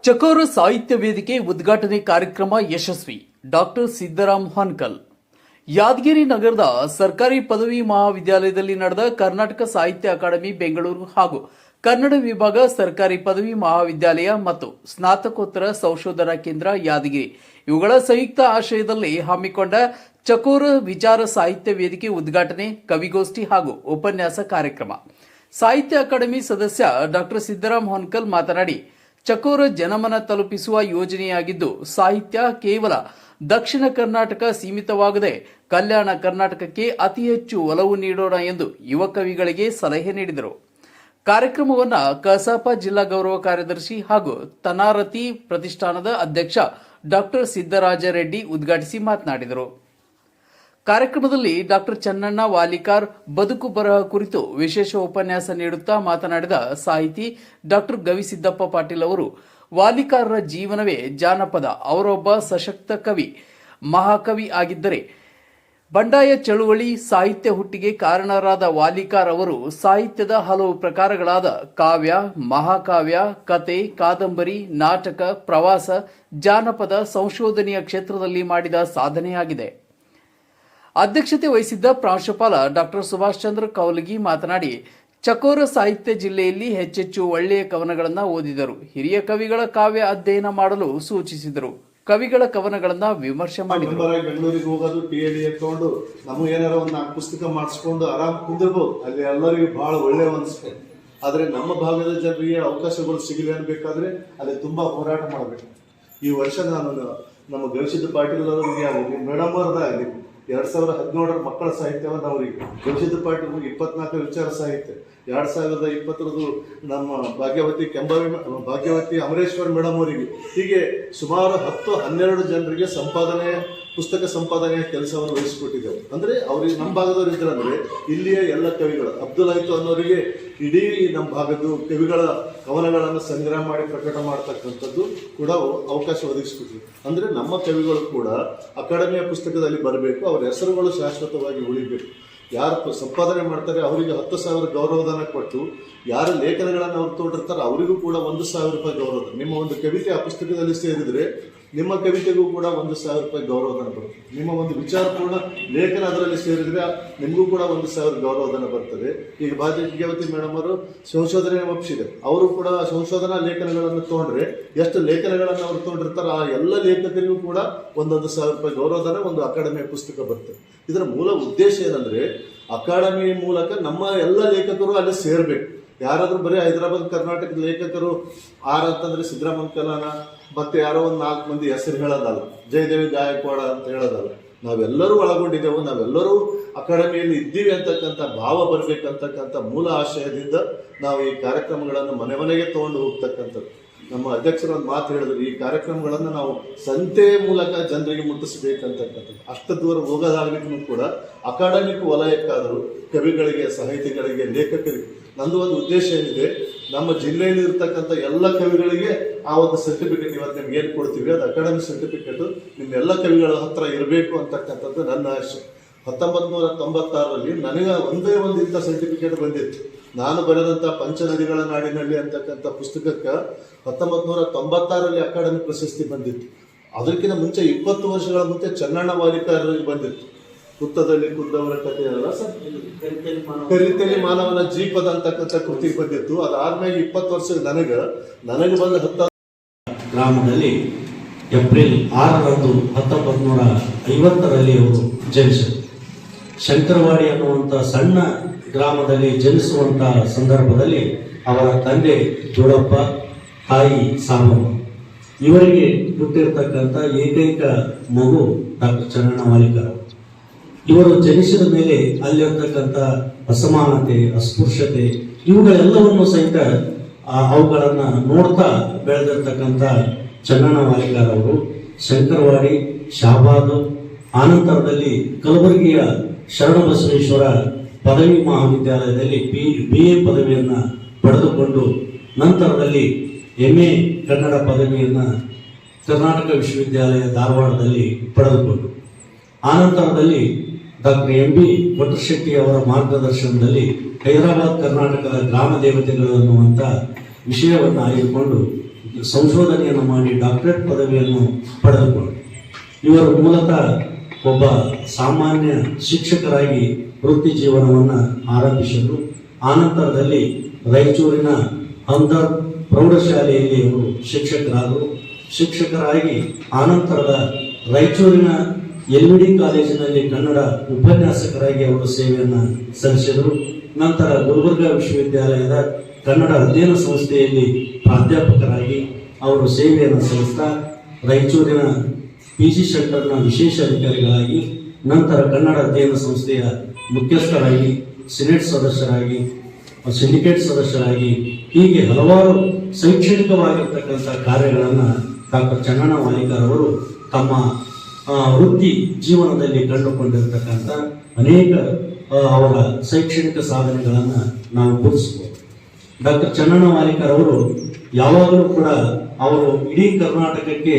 ಚಕೋರ ಸಾಹಿತ್ಯ ವೇದಿಕೆ ಉದ್ಘಾಟನೆ ಕಾರ್ಯಕ್ರಮ ಯಶಸ್ವಿ. ಡಾಕ್ಟರ್ ಸಿದ್ದರಾಮ್ ಹಾನ್ಕಲ್. ಯಾದಗಿರಿ ನಗರದ ಸರ್ಕಾರಿ ಪದವಿ ಮಹಾವಿದ್ಯಾಲಯದಲ್ಲಿ ನಡೆದ ಕರ್ನಾಟಕ ಸಾಹಿತ್ಯ ಅಕಾಡೆಮಿ ಬೆಂಗಳೂರು ಹಾಗೂ ಕನ್ನಡ ವಿಭಾಗ ಸರ್ಕಾರಿ ಪದವಿ ಮಹಾವಿದ್ಯಾಲಯ ಮತ್ತು ಸ್ನಾತಕೋತ್ತರ ಸಂಶೋಧನಾ ಕೇಂದ್ರ ಯಾದಗಿರಿ ಇವುಗಳ ಸಂಯುಕ್ತ ಆಶ್ರಯದಲ್ಲಿ ಹಮ್ಮಿಕೊಂಡ ಚಕೋರ ವಿಚಾರ ಸಾಹಿತ್ಯ ವೇದಿಕೆ ಉದ್ಘಾಟನೆ, ಕವಿಗೋಷ್ಠಿ ಹಾಗೂ ಉಪನ್ಯಾಸ ಕಾರ್ಯಕ್ರಮ. ಸಾಹಿತ್ಯ ಅಕಾಡೆಮಿ ಸದಸ್ಯ ಡಾಕ್ಟರ್ ಸಿದ್ದರಾಮ್ ಹಾನ್ಕಲ್ ಮಾತನಾಡಿ, ಚಕೋರ ಜನಮನ ತಲುಪಿಸುವ ಯೋಜನೆಯಾಗಿದ್ದು, ಸಾಹಿತ್ಯ ಕೇವಲ ದಕ್ಷಿಣ ಕರ್ನಾಟಕ ಸೀಮಿತವಾಗದೆ ಕಲ್ಯಾಣ ಕರ್ನಾಟಕಕ್ಕೆ ಅತಿ ಹೆಚ್ಚು ಒಲವು ನೀಡೋಣ ಎಂದು ಯುವ ಕವಿಗಳಿಗೆ ಸಲಹೆ ನೀಡಿದರು. ಕಾರ್ಯಕ್ರಮವನ್ನು ಕಸಾಪ ಜಿಲ್ಲಾ ಗೌರವ ಕಾರ್ಯದರ್ಶಿ ಹಾಗೂ ತನಾರತಿ ಪ್ರತಿಷ್ಠಾನದ ಅಧ್ಯಕ್ಷ ಡಾಕ್ಟರ್ ಸಿದ್ದರಾಜ ರೆಡ್ಡಿ ಉದ್ಘಾಟಿಸಿ ಮಾತನಾಡಿದರು. ಕಾರ್ಯಕ್ರಮದಲ್ಲಿ ಡಾಕ್ಟರ್ ಚನ್ನಣ್ಣ ವಾಲಿಕಾರ್ ಬದುಕು ಬರಹ ಕುರಿತು ವಿಶೇಷ ಉಪನ್ಯಾಸ ನೀಡುತ್ತಾ ಮಾತನಾಡಿದ ಸಾಹಿತಿ ಡಾಕ್ಟರ್ ಗವಿಸಿದ್ದಪ್ಪ ಪಾಟೀಲ್ ಅವರು, ವಾಲಿಕಾರರ ಜೀವನವೇ ಜಾನಪದ. ಅವರೊಬ್ಬ ಸಶಕ್ತ ಕವಿ, ಮಹಾಕವಿ ಆಗಿದ್ದರೆ ಬಂಡಾಯ ಚಳುವಳಿ ಸಾಹಿತ್ಯ ಹುಟ್ಟಿಗೆ ಕಾರಣರಾದ ವಾಲಿಕಾರ್ ಅವರು ಸಾಹಿತ್ಯದ ಹಲವು ಪ್ರಕಾರಗಳಾದ ಕಾವ್ಯ, ಮಹಾಕಾವ್ಯ, ಕತೆ, ಕಾದಂಬರಿ, ನಾಟಕ, ಪ್ರವಾಸ, ಜಾನಪದ ಸಂಶೋಧನೆಯ ಕ್ಷೇತ್ರದಲ್ಲಿ ಮಾಡಿದ ಸಾಧನೆಯಾಗಿದೆ. ಅಧ್ಯಕ್ಷತೆ ವಹಿಸಿದ್ದ ಪ್ರಾಂಶುಪಾಲ ಡಾಕ್ಟರ್ ಸುಭಾಷ್ ಚಂದ್ರ ಕೌಲಗಿ ಮಾತನಾಡಿ, ಚಕೋರ ಸಾಹಿತ್ಯ ಜಿಲ್ಲೆಯಲ್ಲಿ ಹೆಚ್ಚೆಚ್ಚು ಒಳ್ಳೆಯ ಕವನಗಳನ್ನು ಓದಿದರು. ಹಿರಿಯ ಕವಿಗಳ ಕಾವ್ಯ ಅಧ್ಯಯನ ಮಾಡಲು ಸೂಚಿಸಿದರು. ಕವಿಗಳ ಕವನಗಳನ್ನ ವಿಮರ್ಶೆ ಮಾಡಿದರು. ಬೆಂಗಳೂರಿಗೆ ಹೋಗೋದು, PhD ಎತ್ಕೊಂಡು ನಮಗೆ ಏನಾರ ಒಂದು 4 ಪುಸ್ತಕ ಮಾಡಿಸ್ಕೊಂಡು ಆರಾಮ್ ಕುಂದಿರ್ಬೋದು. ಅಲ್ಲಿ ಎಲ್ಲರಿಗೂ ಬಹಳ ಒಳ್ಳೆ ಅನಿಸ್ತದೆ. ಆದ್ರೆ ನಮ್ಮ ಭಾಗದ ಜನರಿಗೆ ಅವಕಾಶಗಳು ಸಿಗಲಿ ಅನ್ಬೇಕಾದ್ರೆ ಅಲ್ಲಿ ತುಂಬಾ ಹೋರಾಟ ಮಾಡಬೇಕು. ಈ ವರ್ಷ ನಾನು ನಮ್ಮ ಗವಿಸಿದ್ದ ಪಾಟೀಲ್ ಅವರಿಗೆ ಆಗಲಿ, ಮೇಡಮ್ ಅವ್ರದ್ದಾಗಲಿ 2017 ಮಕ್ಕಳ ಸಾಹಿತ್ಯವನ್ನು ಅವರಿಗೆ, ಗವಿಸಿದ್ದ ಪಾಟೀಲ್ 24 ವಿಚಾರ ಸಾಹಿತ್ಯ, 2020 ನಮ್ಮ ಭಾಗ್ಯವತಿ ಅಮರೇಶ್ವರ್ ಮೇಡಮ್ ಅವರಿಗೆ, ಹೀಗೆ ಸುಮಾರು 10-12 ಜನರಿಗೆ ಪುಸ್ತಕ ಸಂಪಾದನೆಯ ಕೆಲಸವನ್ನು ವಹಿಸಿಕೊಟ್ಟಿದ್ದೆವು. ಅಂದ್ರೆ ಅವ್ರಿಗೆ ನಮ್ಮ ಭಾಗದವ್ರು ಇದ್ರಂದ್ರೆ ಇಲ್ಲಿಯ ಎಲ್ಲ ಕವಿಗಳು, ಅಬ್ದುಲ್ ಆಯ್ತು ಅನ್ನೋರಿಗೆ ಇಡೀ ನಮ್ಮ ಭಾಗದ ಕವಿಗಳ ಕವನಗಳನ್ನು ಸಂಗ್ರಹ ಮಾಡಿ ಪ್ರಕಟ ಮಾಡತಕ್ಕಂಥದ್ದು ಕೂಡ ಅವಕಾಶ ಒದಗಿಸ್ಕೊಟ್ಟಿದ್ವಿ. ಅಂದ್ರೆ ನಮ್ಮ ಕವಿಗಳು ಕೂಡ ಅಕಾಡೆಮಿಯ ಪುಸ್ತಕದಲ್ಲಿ ಬರಬೇಕು, ಅವರ ಹೆಸರುಗಳು ಶಾಶ್ವತವಾಗಿ ಉಳಿಬೇಕು. ಯಾರು ಸಂಪಾದನೆ ಮಾಡ್ತಾರೆ ಅವರಿಗೆ 10,000 ಗೌರವಧನ ಕೊಟ್ಟು, ಯಾರು ಲೇಖನಗಳನ್ನು ಅವ್ರು ತೋಡಿರ್ತಾರೆ ಅವರಿಗೂ ಕೂಡ 1,000 ರೂಪಾಯಿ ಗೌರವಧನ. ನಿಮ್ಮ ಒಂದು ಕವಿತೆ ಆ ಪುಸ್ತಕದಲ್ಲಿ ಸೇರಿದ್ರೆ ನಿಮ್ಮ ಕವಿತೆಗೂ ಕೂಡ 1,000 ರೂಪಾಯಿ ಗೌರವಧನ ಬರ್ತದೆ. ನಿಮ್ಮ ಒಂದು ವಿಚಾರಪೂರ್ಣ ಲೇಖನ ಅದರಲ್ಲಿ ಸೇರಿದ್ರೆ ನಿಮಗೂ ಕೂಡ 1,000 ಗೌರವಧನ ಬರ್ತದೆ. ಈಗ ಭಾಗ್ಯವತಿ ಮೇಡಮ್ ಅವರು ಸಂಶೋಧನೆ ಒಪ್ಪಿಸಿದೆ. ಅವರು ಕೂಡ ಸಂಶೋಧನಾ ಲೇಖನಗಳನ್ನು ತಗೊಂಡ್ರೆ ಎಷ್ಟು ಲೇಖನಗಳನ್ನು ಅವರು ತಗೊಂಡಿರ್ತಾರೆ ಆ ಎಲ್ಲ ಲೇಖಕರಿಗೂ ಕೂಡ 1,000 ರೂಪಾಯಿ ಗೌರವಧನ ಒಂದು ಅಕಾಡೆಮಿಯ ಪುಸ್ತಕ ಬರ್ತದೆ. ಇದರ ಮೂಲ ಉದ್ದೇಶ ಏನಂದ್ರೆ ಅಕಾಡೆಮಿ ಮೂಲಕ ನಮ್ಮ ಎಲ್ಲ ಲೇಖಕರು ಅಲ್ಲಿ ಸೇರ್ಬೇಕು. ಯಾರಾದ್ರೂ ಬರೀ ಹೈದರಾಬಾದ್ ಕರ್ನಾಟಕದ ಲೇಖಕರು ಅಂತಂದ್ರೆ ಸಿದ್ದರಾಮನ್ ಕಲಾನ ಮತ್ತೆ ಯಾರೋ ಒಂದು 4 ಮಂದಿ ಹೆಸರು ಹೇಳೋದಲ್ಲ, ಜಯದೇವಿ ಗಾಯಕ್ವಾಡ ಅಂತ ಹೇಳೋದಲ್ಲ. ನಾವೆಲ್ಲರೂ ಒಳಗೊಂಡಿದ್ದೆವು, ನಾವೆಲ್ಲರೂ ಅಕಾಡೆಮಿಯಲ್ಲಿ ಇದ್ದೀವಿ ಅಂತಕ್ಕಂಥ ಭಾವ ಬರ್ಬೇಕಂತಕ್ಕಂಥ ಮೂಲ ಆಶಯದಿಂದ ನಾವು ಈ ಕಾರ್ಯಕ್ರಮಗಳನ್ನು ಮನೆ ಮನೆಗೆ ತಗೊಂಡು ಹೋಗ್ತಕ್ಕಂಥದ್ದು. ನಮ್ಮ ಅಧ್ಯಕ್ಷರು ಒಂದು ಮಾತು ಹೇಳಿದ್ರು, ಈ ಕಾರ್ಯಕ್ರಮಗಳನ್ನು ನಾವು ಸಂತೆ ಮೂಲಕ ಜನರಿಗೆ ಮುಟ್ಟಿಸಬೇಕಂತಕ್ಕಂಥದ್ದು. ಅಷ್ಟು ದೂರ ಹೋಗೋದಾಗ್ಲಿಕ್ಕೂ ಕೂಡ ಅಕಾಡೆಮಿಕ್ ವಲಯಕ್ಕಾದರೂ ಕವಿಗಳಿಗೆ, ಸಾಹಿತಿಗಳಿಗೆ, ಲೇಖಕರಿಗೆ ನಂದು ಒಂದು ಉದ್ದೇಶ ಏನಿದೆ, ನಮ್ಮ ಜಿಲ್ಲೆಯಲ್ಲಿ ಇರ್ತಕ್ಕಂಥ ಎಲ್ಲ ಕವಿಗಳಿಗೆ ಆ ಒಂದು ಸರ್ಟಿಫಿಕೇಟ್ ಇವತ್ತು ನಿಮ್ಗೆ ಏನು ಕೊಡ್ತೀವಿ ಅದು ಅಕಾಡೆಮಿ ಸರ್ಟಿಫಿಕೇಟ್ ನಿಮ್ಮೆಲ್ಲ ಕವಿಗಳ ಹತ್ರ ಇರಬೇಕು ಅಂತಕ್ಕಂಥದ್ದು ನನ್ನ ಆಶೆ. 1996ರಲ್ಲಿ ನನಗೆ ಒಂದೇ ಒಂದು ಇಂಥ ಸರ್ಟಿಫಿಕೇಟ್ ಬಂದಿತ್ತು. ನಾನು ಬರೆದಂಥ ಪಂಚನದಿಗಳ ನಾಡಿನಲ್ಲಿ ಅಂತಕ್ಕಂಥ ಪುಸ್ತಕಕ್ಕೆ 1996ರಲ್ಲಿ ಅಕಾಡೆಮಿ ಪ್ರಶಸ್ತಿ ಬಂದಿತ್ತು. ಅದಕ್ಕಿಂತ ಮುಂಚೆ 20 ವರ್ಷಗಳ ಮುಂಚೆ ಚನ್ನಣ್ಣ ವಾಲಿಕಾರರಿಗೆ ಬಂದಿತ್ತು. ಹುತ್ತದಲ್ಲಿ ಕುದ್ದವರ ಕಥೆ ಅಲ್ಲ ಸರ್, ಕರಿತಲಿ ಮಾನವನ ಜೀಪದ ಅಂತಕ್ಕಂಥ ಕೃತಿಗೆ ಬಂದಿತ್ತು. ಅದಾದ್ಮೇಲೆ 20 ವರ್ಷ ನನಗೆ ಬಂದ 10 ಗ್ರಾಮದಲ್ಲಿ ಏಪ್ರಿಲ್ 6ರಂದು 1950ರಲ್ಲಿ ಅವರು ಜನಿಸಿದರು. ಶಂಕರವಾಡಿ ಅನ್ನುವಂಥ ಸಣ್ಣ ಗ್ರಾಮದಲ್ಲಿ ಜನಿಸುವಂತಹ ಸಂದರ್ಭದಲ್ಲಿ ಅವರ ತಂದೆ ಜೋಡಪ್ಪ, ತಾಯಿ ಸಾಮಮ್ಮ, ಇವರಿಗೆ ಹುಟ್ಟಿರ್ತಕ್ಕಂಥ ಏಕೈಕ ಮಗು ಡಾಕ್ಟರ್ ಚನ್ನಣ್ಣ ವಾಲಿಕಾರ್. ಇವರು ಜನಿಸಿದ ಮೇಲೆ ಅಲ್ಲಿರ್ತಕ್ಕಂಥ ಅಸಮಾನತೆ, ಅಸ್ಪೃಶ್ಯತೆ ಇವುಗಳೆಲ್ಲವನ್ನು ಸಹಿತ ಅವುಗಳನ್ನು ನೋಡ್ತಾ ಬೆಳೆದಿರ್ತಕ್ಕಂಥ ಚನ್ನಣ್ಣ ವಾಲಿಕಾರ್ ಅವರು ಶಂಕರವಾಡಿ, ಶಾಬಾದ್, ಆನಂತರದಲ್ಲಿ ಕಲಬುರಗಿಯ ಶರಣಬಸವೇಶ್ವರ ಪದವಿ ಮಹಾವಿದ್ಯಾಲಯದಲ್ಲಿ BA ಪದವಿಯನ್ನು ಪಡೆದುಕೊಂಡು ನಂತರದಲ್ಲಿ MA ಕನ್ನಡ ಪದವಿಯನ್ನು ಕರ್ನಾಟಕ ವಿಶ್ವವಿದ್ಯಾಲಯ ಧಾರವಾಡದಲ್ಲಿ ಪಡೆದುಕೊಂಡು ಆನಂತರದಲ್ಲಿ ಡಾಕ್ಟರ್ MB ಭಟ್ಟಶೆಟ್ಟಿ ಅವರ ಮಾರ್ಗದರ್ಶನದಲ್ಲಿ ಹೈದರಾಬಾದ್ ಕರ್ನಾಟಕದ ಗ್ರಾಮ ದೇವತೆಗಳು ಅನ್ನುವಂಥ ವಿಷಯವನ್ನು ಆಯ್ದುಕೊಂಡು ಸಂಶೋಧನೆಯನ್ನು ಮಾಡಿ ಡಾಕ್ಟರೇಟ್ ಪದವಿಯನ್ನು ಪಡೆದುಕೊಂಡರು. ಇವರು ಮೂಲತಃ ಒಬ್ಬ ಸಾಮಾನ್ಯ ಶಿಕ್ಷಕರಾಗಿ ವೃತ್ತಿ ಜೀವನವನ್ನು ಆರಂಭಿಸಿದರು. ಆನಂತರದಲ್ಲಿ ರಾಯಚೂರಿನ ಹಮ್ದರ್ದ್ ಪ್ರೌಢಶಾಲೆಯಲ್ಲಿ ಅವರು ಶಿಕ್ಷಕರಾದರು. ಶಿಕ್ಷಕರಾಗಿ ಆನಂತರದ ರಾಯಚೂರಿನ LVD ಕಾಲೇಜಿನಲ್ಲಿ ಕನ್ನಡ ಉಪನ್ಯಾಸಕರಾಗಿ ಅವರು ಸೇವೆಯನ್ನು ಸಲ್ಲಿಸಿದರು. ನಂತರ ಗುಲ್ಬರ್ಗಾ ವಿಶ್ವವಿದ್ಯಾಲಯದ ಕನ್ನಡ ಅಧ್ಯಯನ ಸಂಸ್ಥೆಯಲ್ಲಿ ಪ್ರಾಧ್ಯಾಪಕರಾಗಿ ಅವರು ಸೇವೆಯನ್ನು ಸಲ್ಲಿಸ್ತಾ ರಾಯಚೂರಿನ PG ಸೆಂಟರ್ನ ವಿಶೇಷ ಅಧಿಕಾರಿಗಳಾಗಿ, ನಂತರ ಕನ್ನಡ ಅಧ್ಯಯನ ಸಂಸ್ಥೆಯ ಮುಖ್ಯಸ್ಥರಾಗಿ, ಸಿನೆಟ್ ಸದಸ್ಯರಾಗಿ, ಸಿಂಡಿಕೇಟ್ ಸದಸ್ಯರಾಗಿ, ಹೀಗೆ ಹಲವಾರು ಶೈಕ್ಷಣಿಕವಾಗಿರ್ತಕ್ಕಂಥ ಕಾರ್ಯಗಳನ್ನು ಡಾಕ್ಟರ್ ಚನ್ನಣ್ಣ ವಾಲಿಕಾರ್ ಅವರು ತಮ್ಮ ವೃತ್ತಿ ಜೀವನದಲ್ಲಿ ಕಂಡುಕೊಂಡಿರ್ತಕ್ಕಂಥ ಅನೇಕ ಅವರ ಶೈಕ್ಷಣಿಕ ಸಾಧನೆಗಳನ್ನು ನಾವು ಗುರುತಿಸಬಹುದು. ಡಾಕ್ಟರ್ ಚನ್ನಣ್ಣ ವಾಲಿಕಾರ್ ಅವರು ಯಾವಾಗಲೂ ಕೂಡ ಅವರು ಇಡೀ ಕರ್ನಾಟಕಕ್ಕೆ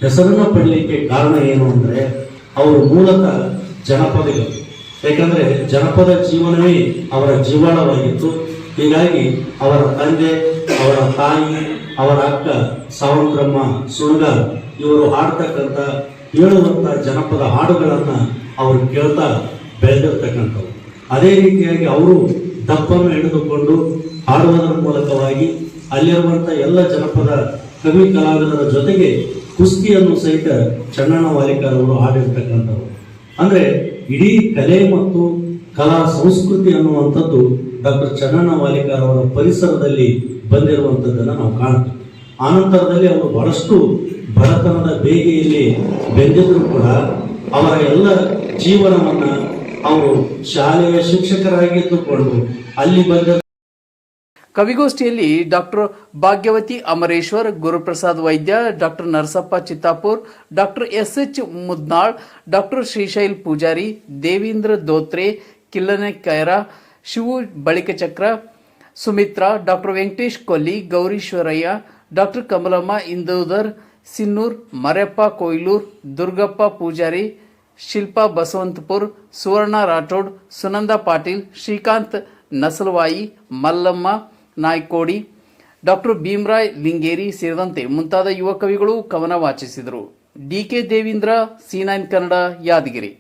ಹೆಸರನ್ನು ಪಡಲಿಕ್ಕೆ ಕಾರಣ ಏನು ಅಂದರೆ ಅವರು ಮೂಲತಃ ಜನಪದಿಗಳು. ಯಾಕಂದರೆ ಜನಪದ ಜೀವನವೇ ಅವರ ಜೀವಾಳವಾಗಿತ್ತು. ಹೀಗಾಗಿ ಅವರ ತಂದೆ, ಅವರ ತಾಯಿ, ಅವರ ಅಕ್ಕ ಸಾವಂತ್ರಮ್ಮ ಸುಣಗಾರ್ ಇವರು ಹಾಡ್ತಕ್ಕಂಥ ಹೇಳುವಂಥ ಜನಪದ ಹಾಡುಗಳನ್ನು ಅವರು ಕೇಳ್ತಾ ಬೆಳೆದಿರ್ತಕ್ಕಂಥವ್ರು. ಅದೇ ರೀತಿಯಾಗಿ ಅವರು ದಪ್ಪನ್ನು ಹಿಡಿದುಕೊಂಡು ಹಾಡುವುದರ ಮೂಲಕವಾಗಿ ಅಲ್ಲಿರುವಂಥ ಎಲ್ಲ ಜನಪದ ಕವಿ ಕಲಾವಿದರ ಜೊತೆಗೆ ಕುಸ್ತಿಯನ್ನು ಸಹಿತ ಚನ್ನಣ್ಣ ವಾಲಿಕಾರ್ ಅವರು ಹಾಡಿರ್ತಕ್ಕಂಥವ್ರು. ಅಂದರೆ ಇಡೀ ಕಲೆ ಮತ್ತು ಕಲಾ ಸಂಸ್ಕೃತಿ ಅನ್ನುವಂಥದ್ದು ಡಾಕ್ಟರ್ ಚನ್ನಣ್ಣ ವಾಲಿಕಾರ್ ಅವರ ಪರಿಸರದಲ್ಲಿ ಬಂದಿರುವಂಥದ್ದನ್ನು ನಾವು ಕಾಣ್ತೀವಿ. ಆನಂತರದಲ್ಲಿ ಅವರು ಬಹಳಷ್ಟು ಬಡತನದ ಬೇಗೆಯಲ್ಲಿ ಬೆಂದಿದ್ರು ಕೂಡ ಅವರ ಎಲ್ಲ ಜೀವನವನ್ನು ಅವರು ಶಾಲೆಯ ಶಿಕ್ಷಕರಾಗಿದ್ದುಕೊಂಡು ಅಲ್ಲಿ ಬಂದ ಕವಿಗೋಷ್ಠಿಯಲ್ಲಿ doctor Bhagyavati Amareshwar, Guruprasad Vaidya, doctor Narasappa Chittapur, doctor SH Mudnal, doctor Shrishail Pujari, Devindra Dotre, Killane Kaira, Shivu Balikachakra, Sumitra, doctor Venkatesh Kolli, Gaurishwarayya, doctor Kamalamma Indudhar, Sinnur, Maryappa Koylur, Durgappa Pujari, Shilpa Basavantapur, Suvarna Rathod, Sunanda Patil, Srikanth Nasalavayi, Mallamma Naikodi, doctor Bhimaray Lingeri ಸೇರಿದಂತೆ ಮುಂತಾದ ಯುವ ಕವಿಗಳು ಕವನ ವಾಚಿಸಿದರು. DK ದೇವೀಂದ್ರ, C9 Kannada, Yadgir.